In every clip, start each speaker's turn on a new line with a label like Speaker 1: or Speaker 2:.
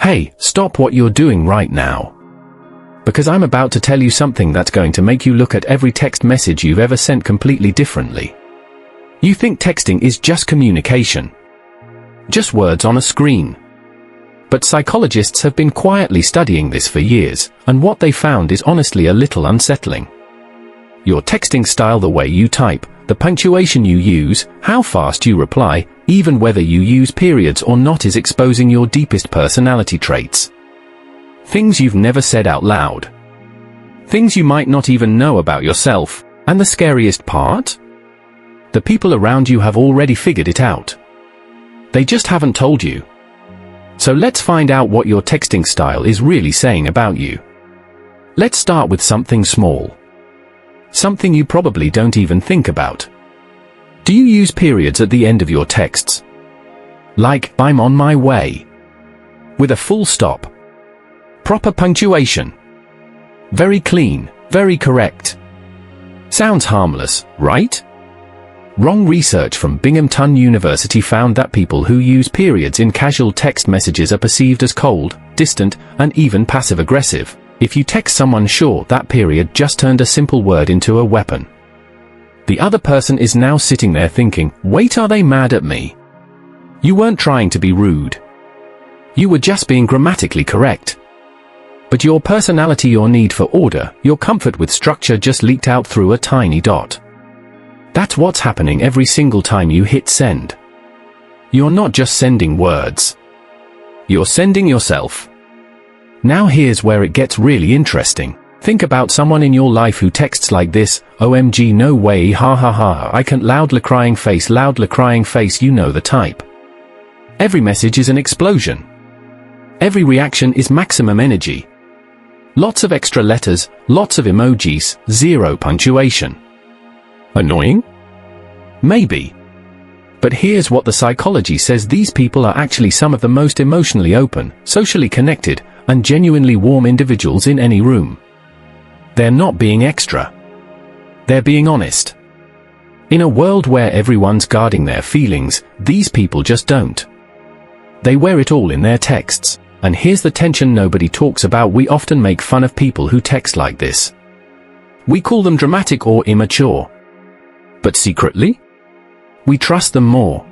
Speaker 1: Hey, stop what you're doing right now. Because I'm about to tell you something that's going to make you look at every text message you've ever sent completely differently. You think texting is just communication. Just words on a screen. But psychologists have been quietly studying this for years, and what they found is honestly a little unsettling. Your texting style, the way you type, the punctuation you use, how fast you reply, even whether you use periods or not, is exposing your deepest personality traits. Things you've never said out loud. Things you might not even know about yourself. And the scariest part? The people around you have already figured it out. They just haven't told you. So let's find out what your texting style is really saying about you. Let's start with something small. Something you probably don't even think about. Do you use periods at the end of your texts? Like, I'm on my way. With a full stop. Proper punctuation. Very clean, very correct. Sounds harmless, right? Wrong. Research from Binghamton University found that people who use periods in casual text messages are perceived as cold, distant, and even passive-aggressive. If you text someone short, that period just turned a simple word into a weapon. The other person is now sitting there thinking, wait, are they mad at me? You weren't trying to be rude. You were just being grammatically correct. But your personality, your need for order, your comfort with structure just leaked out through a tiny dot. That's what's happening every single time you hit send. You're not just sending words. You're sending yourself. Now here's where it gets really interesting. Think about someone in your life who texts like this: OMG, no way, ha ha ha, I can't, loudly crying face, you know the type. Every message is an explosion. Every reaction is maximum energy. Lots of extra letters, lots of emojis, zero punctuation. Annoying? Maybe. But here's what the psychology says: these people are actually some of the most emotionally open, socially connected, and genuinely warm individuals in any room. They're not being extra. They're being honest. In a world where everyone's guarding their feelings, these people just don't. They wear it all in their texts. And here's the tension nobody talks about: we often make fun of people who text like this. We call them dramatic or immature. But secretly, we trust them more.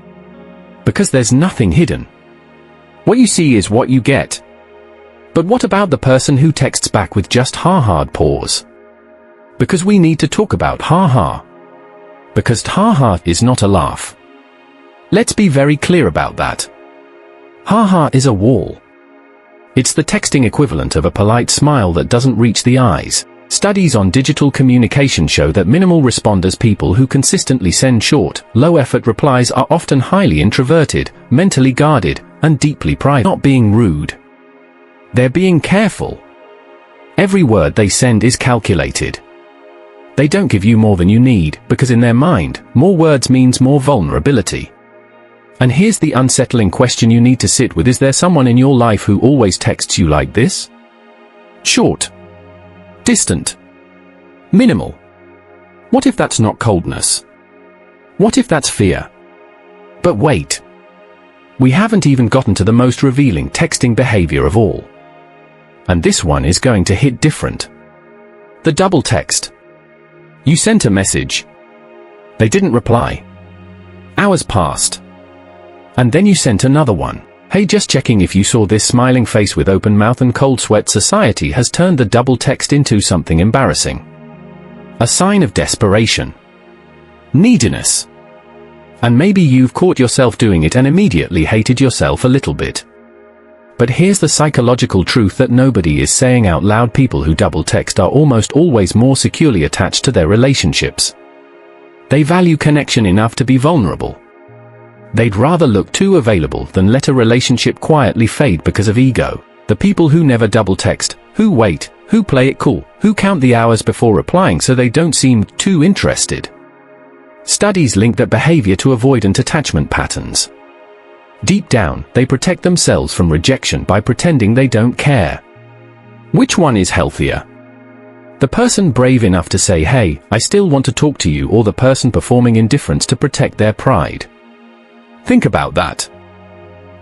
Speaker 1: Because there's nothing hidden. What you see is what you get. But what about the person who texts back with just ha-hard pause? Because we need to talk about ha-ha. Because ha-ha is not a laugh. Let's be very clear about that. Ha-ha is a wall. It's the texting equivalent of a polite smile that doesn't reach the eyes. Studies on digital communication show that minimal responders, people who consistently send short, low-effort replies, are often highly introverted, mentally guarded, and deeply private. Not being rude. They're being careful. Every word they send is calculated. They don't give you more than you need, because in their mind, more words means more vulnerability. And here's the unsettling question you need to sit with: is there someone in your life who always texts you like this? Short. Distant. Minimal. What if that's not coldness? What if that's fear? But wait. We haven't even gotten to the most revealing texting behavior of all. And this one is going to hit different. The double text. You sent a message. They didn't reply. Hours passed. And then you sent another one. Hey, just checking if you saw this, smiling face with open mouth and cold sweat. Society has turned the double text into something embarrassing. A sign of desperation. Neediness. And maybe you've caught yourself doing it and immediately hated yourself a little bit. But here's the psychological truth that nobody is saying out loud: people who double text are almost always more securely attached to their relationships. They value connection enough to be vulnerable. They'd rather look too available than let a relationship quietly fade because of ego. The people who never double text, who wait, who play it cool, who count the hours before replying so they don't seem too interested. Studies link that behavior to avoidant attachment patterns. Deep down, they protect themselves from rejection by pretending they don't care. Which one is healthier? The person brave enough to say, "Hey, I still want to talk to you," or the person performing indifference to protect their pride? Think about that.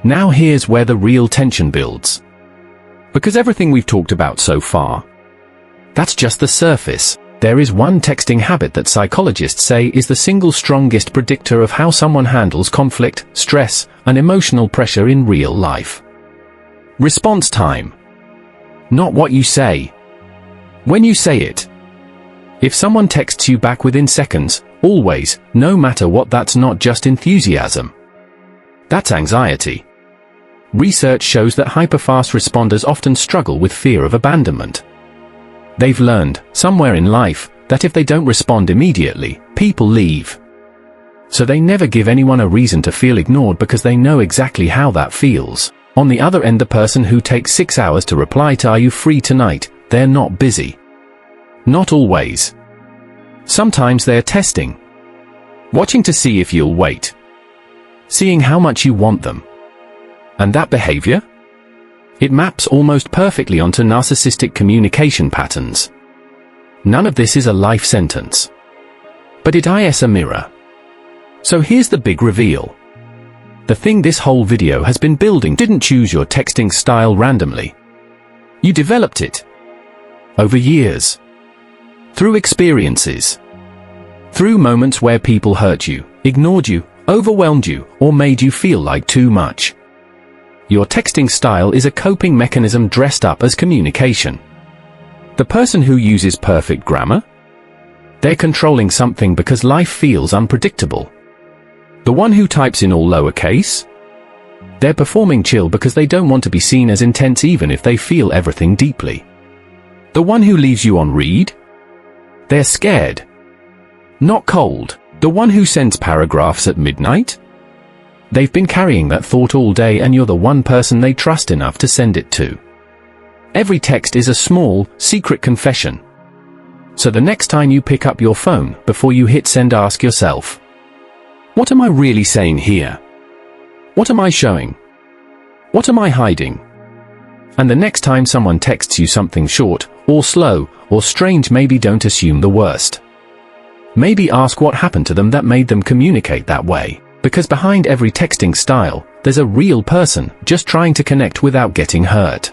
Speaker 1: Now here's where the real tension builds. Because everything we've talked about so far, that's just the surface. There is one texting habit that psychologists say is the single strongest predictor of how someone handles conflict, stress, and emotional pressure in real life. Response time. Not what you say. When you say it. If someone texts you back within seconds, always, no matter what, that's not just enthusiasm. That's anxiety. Research shows that hyperfast responders often struggle with fear of abandonment. They've learned, somewhere in life, that if they don't respond immediately, people leave. So they never give anyone a reason to feel ignored because they know exactly how that feels. On the other end, the person who takes 6 hours to reply to "Are you free tonight?" they're not busy. Not always. Sometimes they're testing. Watching to see if you'll wait. Seeing how much you want them. And that behavior? It maps almost perfectly onto narcissistic communication patterns. None of this is a life sentence. But it is a mirror. So here's the big reveal. The thing this whole video has been building didn't choose your texting style randomly. You developed it. Over years. Through experiences. Through moments where people hurt you, ignored you, overwhelmed you, or made you feel like too much. Your texting style is a coping mechanism dressed up as communication. The person who uses perfect grammar? They're controlling something because life feels unpredictable. The one who types in all lowercase? They're performing chill because they don't want to be seen as intense even if they feel everything deeply. The one who leaves you on read? They're scared. Not cold. The one who sends paragraphs at midnight? They've been carrying that thought all day and you're the one person they trust enough to send it to. Every text is a small, secret confession. So the next time you pick up your phone, before you hit send, ask yourself, what am I really saying here? What am I showing? What am I hiding? And the next time someone texts you something short, or slow, or strange, maybe don't assume the worst. Maybe ask what happened to them that made them communicate that way. Because behind every texting style, there's a real person, just trying to connect without getting hurt.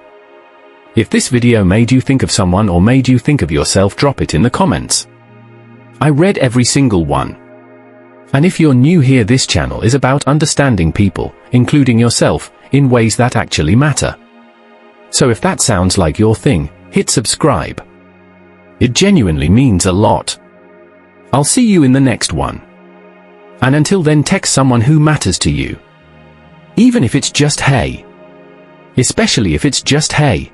Speaker 1: If this video made you think of someone or made you think of yourself, drop it in the comments. I read every single one. And if you're new here, this channel is about understanding people, including yourself, in ways that actually matter. So if that sounds like your thing, hit subscribe. It genuinely means a lot. I'll see you in the next one. And until then, text someone who matters to you. Even if it's just hey. Especially if it's just hey.